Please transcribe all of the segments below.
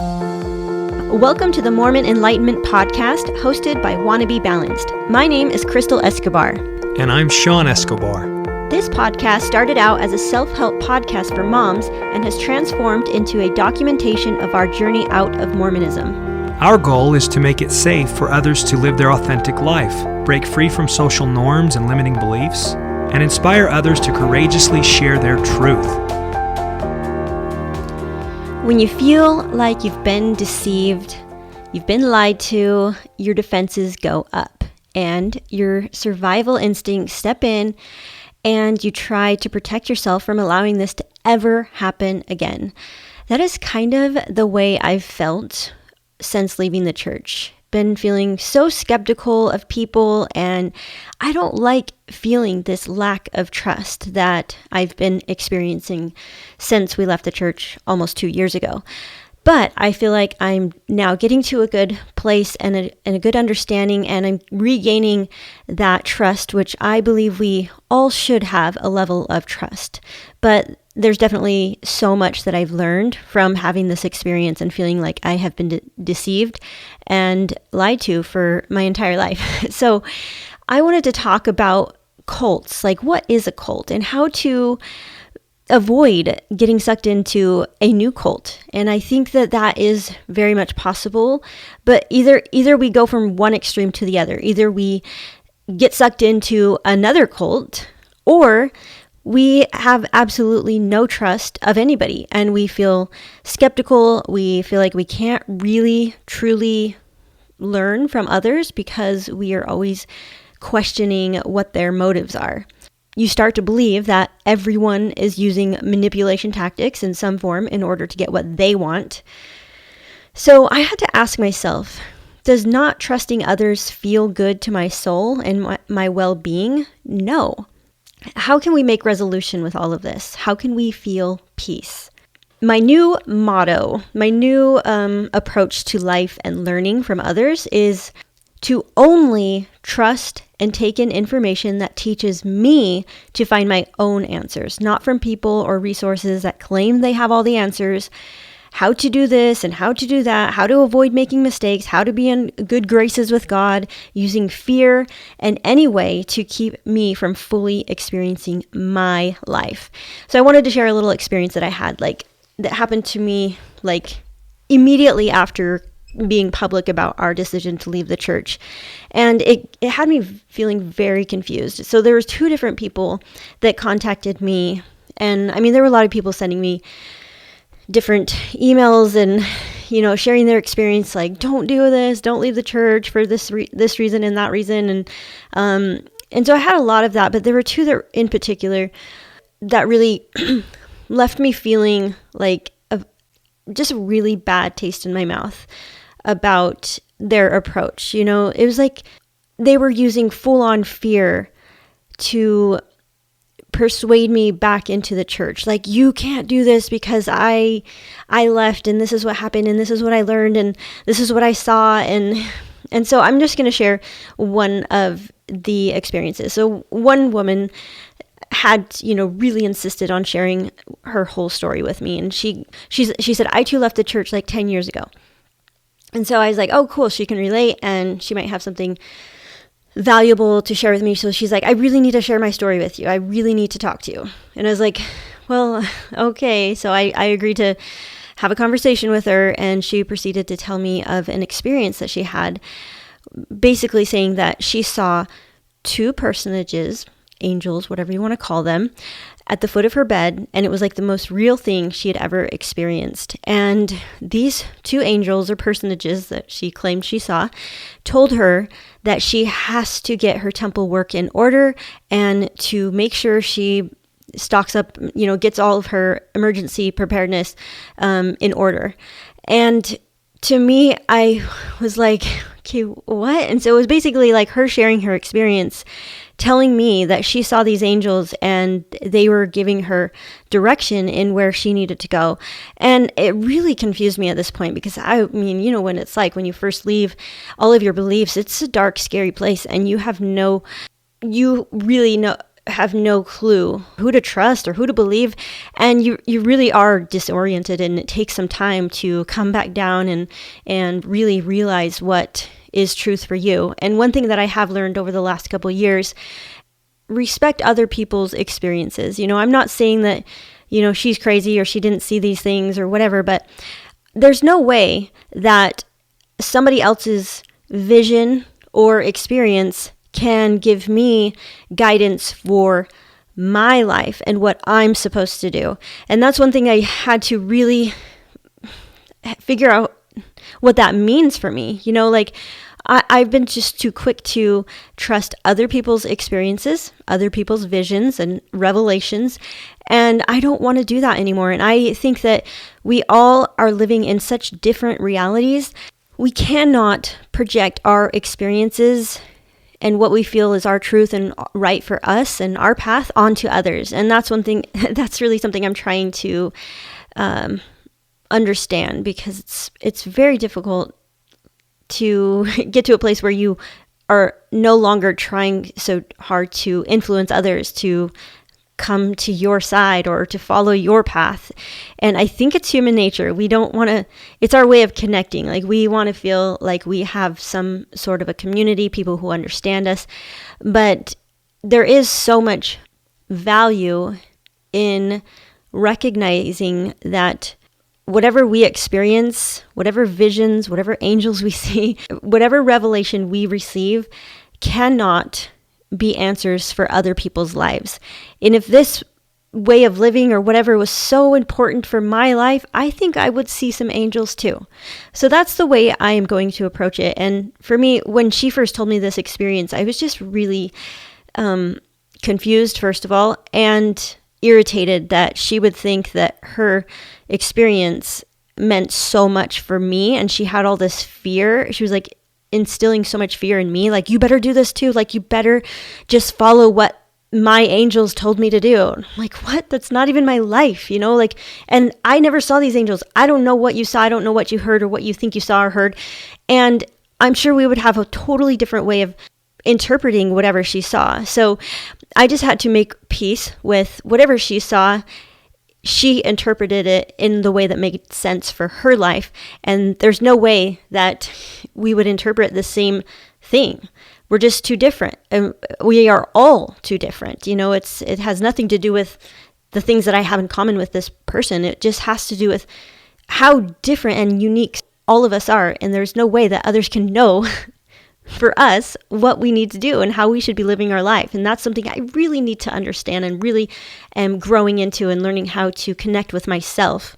Welcome to the Mormon Enlightenment Podcast, hosted by Wannabe Balanced. My name is Crystal Escobar. And I'm Sean Escobar. This podcast started out as a self-help podcast for moms and has transformed into a documentation of our journey out of Mormonism. Our goal is to make it safe for others to live their authentic life, break free from social norms and limiting beliefs, and inspire others to courageously share their truth. When you feel like you've been deceived, you've been lied to, your defenses go up and your survival instincts step in and you try to protect yourself from allowing this to ever happen again. That is kind of the way I've felt since leaving the church. Been feeling so skeptical of people, and I don't like feeling this lack of trust that I've been experiencing since we left the church almost 2 years ago. But I feel like I'm now getting to a good place and a good understanding, and I'm regaining that trust, which I believe we all should have a level of trust. But there's definitely so much that I've learned from having this experience and feeling like I have been deceived and lied to for my entire life. So I wanted to talk about cults, like what is a cult and how to avoid getting sucked into a new cult. And I think that that is very much possible, but either we go from one extreme to the other. Either we get sucked into another cult, or we have absolutely no trust of anybody and we feel skeptical. We feel like we can't really truly learn from others because we are always questioning what their motives are. You start to believe that everyone is using manipulation tactics in some form in order to get what they want. So I had to ask myself, does not trusting others feel good to my soul and my well-being? No. How can we make resolution with all of this? How can we feel peace? My new motto, my new approach to life and learning from others is to only trust and take in information that teaches me to find my own answers, not from people or resources that claim they have all the answers, how to do this and how to do that, how to avoid making mistakes, how to be in good graces with God, using fear and any way to keep me from fully experiencing my life. So I wanted to share a little experience that I had, that happened to me immediately after being public about our decision to leave the church. And it had me feeling very confused. So there was 2 different people that contacted me. And I mean, there were a lot of people sending me different emails and, sharing their experience, like, don't do this, don't leave the church for this reason and that reason. And so I had a lot of that, but there were 2 that in particular that really left me feeling like just a really bad taste in my mouth about their approach. It was like they were using full-on fear to persuade me back into the church. Like, you can't do this because I left and this is what happened and this is what I learned and this is what I saw. And so I'm just going to share one of the experiences. So one woman had, really insisted on sharing her whole story with me. And she said, I too left the church 10 years ago. And so I was like, oh, cool. She can relate and she might have something valuable to share with me. So she's like, I really need to share my story with you. I really need to talk to you. And I was like, well, okay. So I agreed to have a conversation with her, and she proceeded to tell me of an experience that she had, basically saying that she saw 2 personages, angels, whatever you want to call them, at the foot of her bed, and it was like the most real thing she had ever experienced. And these 2 angels or personages that she claimed she saw told her that she has to get her temple work in order and to make sure she stocks up, gets all of her emergency preparedness in order. And to me, I was like, okay, what? And so it was basically like her sharing her experience, telling me that she saw these angels and they were giving her direction in where she needed to go. And it really confused me at this point because when it's like when you first leave all of your beliefs, it's a dark, scary place, and you really have no clue who to trust or who to believe. And you really are disoriented, and it takes some time to come back down and really realize what is truth for you. And one thing that I have learned over the last couple of years, respect other people's experiences. I'm not saying that, she's crazy or she didn't see these things or whatever, but there's no way that somebody else's vision or experience can give me guidance for my life and what I'm supposed to do. And that's one thing I had to really figure out what that means for me. I've been just too quick to trust other people's experiences, other people's visions and revelations, and I don't want to do that anymore. And I think that we all are living in such different realities. We cannot project our experiences and what we feel is our truth and right for us and our path onto others. And that's one thing, that's really something I'm trying to understand, because it's very difficult to get to a place where you are no longer trying so hard to influence others to come to your side or to follow your path. And I think it's human nature. We don't want to, it's our way of connecting. Like, we want to feel like we have some sort of a community, people who understand us. But there is so much value in recognizing that whatever we experience, whatever visions, whatever angels we see, whatever revelation we receive cannot be answers for other people's lives. And if this way of living or whatever was so important for my life, I think I would see some angels too. So that's the way I am going to approach it. And for me, when she first told me this experience, I was just really confused, first of all, and irritated that she would think that her experience meant so much for me. And she had all this fear. She was like instilling so much fear in me. Like, you better do this too. Like, you better just follow what my angels told me to do. I'm like, what? That's not even my life, like, and I never saw these angels. I don't know what you saw. I don't know what you heard or what you think you saw or heard. And I'm sure we would have a totally different way of interpreting whatever she saw. So I just had to make peace with whatever she saw. She interpreted it in the way that made sense for her life. And there's no way that we would interpret the same thing. We're just too different. And we are all too different. It has nothing to do with the things that I have in common with this person. It just has to do with how different and unique all of us are. And there's no way that others can know for us what we need to do and how we should be living our life. And that's something I really need to understand and really am growing into and learning how to connect with myself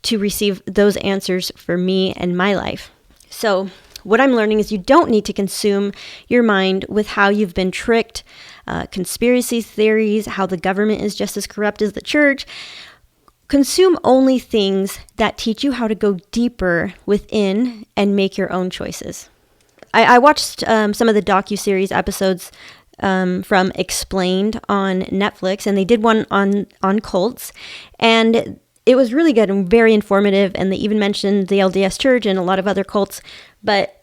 to receive those answers for me and my life. So what I'm learning is you don't need to consume your mind with how you've been tricked, conspiracy theories, how the government is just as corrupt as the church. Consume only things that teach you how to go deeper within and make your own choices. I watched some of the docuseries episodes from Explained on Netflix, and they did one on cults, and it was really good and very informative, and they even mentioned the LDS Church and a lot of other cults, but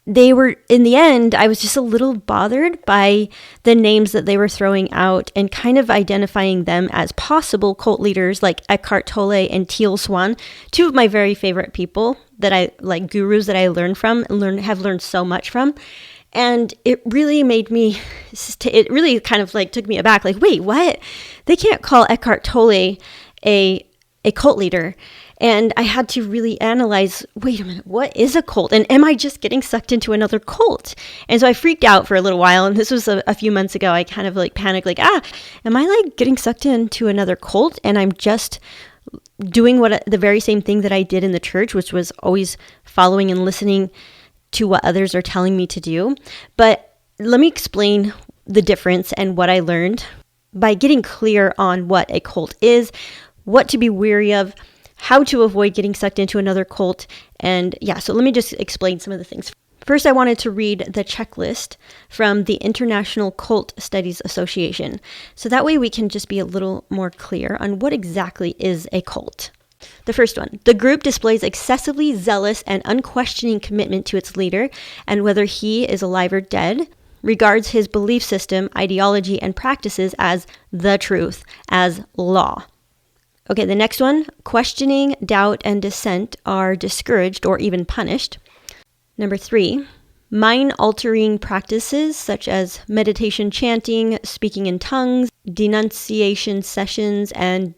they were, in the end, I was just a little bothered by the names that they were throwing out and kind of identifying them as possible cult leaders like Eckhart Tolle and Teal Swan, two of my very favorite people that I like, gurus that I learned from and have learned so much from. And it really made me, it really kind of like took me aback, like, wait, what? They can't call Eckhart Tolle a cult leader. And I had to really analyze, wait a minute, what is a cult? And am I just getting sucked into another cult? And so I freaked out for a little while. And this was a few months ago. I kind of like panicked, like, am I like getting sucked into another cult? And I'm just doing the very same thing that I did in the church, which was always following and listening to what others are telling me to do. But let me explain the difference and what I learned by getting clear on what a cult is, what to be wary of, how to avoid getting sucked into another cult. And yeah, so let me just explain some of the things. First, I wanted to read the checklist from the International Cult Studies Association. So that way we can just be a little more clear on what exactly is a cult. The first one, the group displays excessively zealous and unquestioning commitment to its leader and whether he is alive or dead. regards his belief system, ideology, and practices as the truth, as law. Okay, the next one, questioning, doubt, and dissent are discouraged or even punished. Number 3, mind-altering practices such as meditation, chanting, speaking in tongues, denunciation sessions, and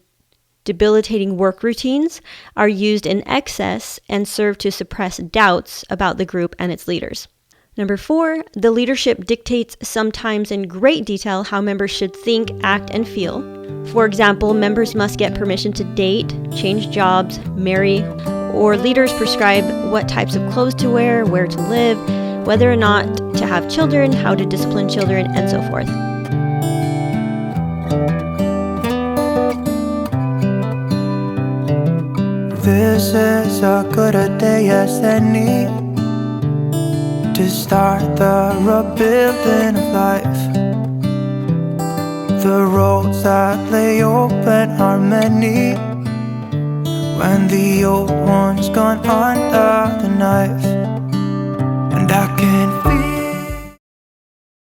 debilitating work routines are used in excess and serve to suppress doubts about the group and its leaders. Number 4, the leadership dictates, sometimes in great detail, how members should think, act, and feel. For example, members must get permission to date, change jobs, marry, or leaders prescribe what types of clothes to wear, where to live, whether or not to have children, how to discipline children, and so forth. This is a good a day as any to start the rebuilding of life. The roads that lay open are many when the old one's gone under.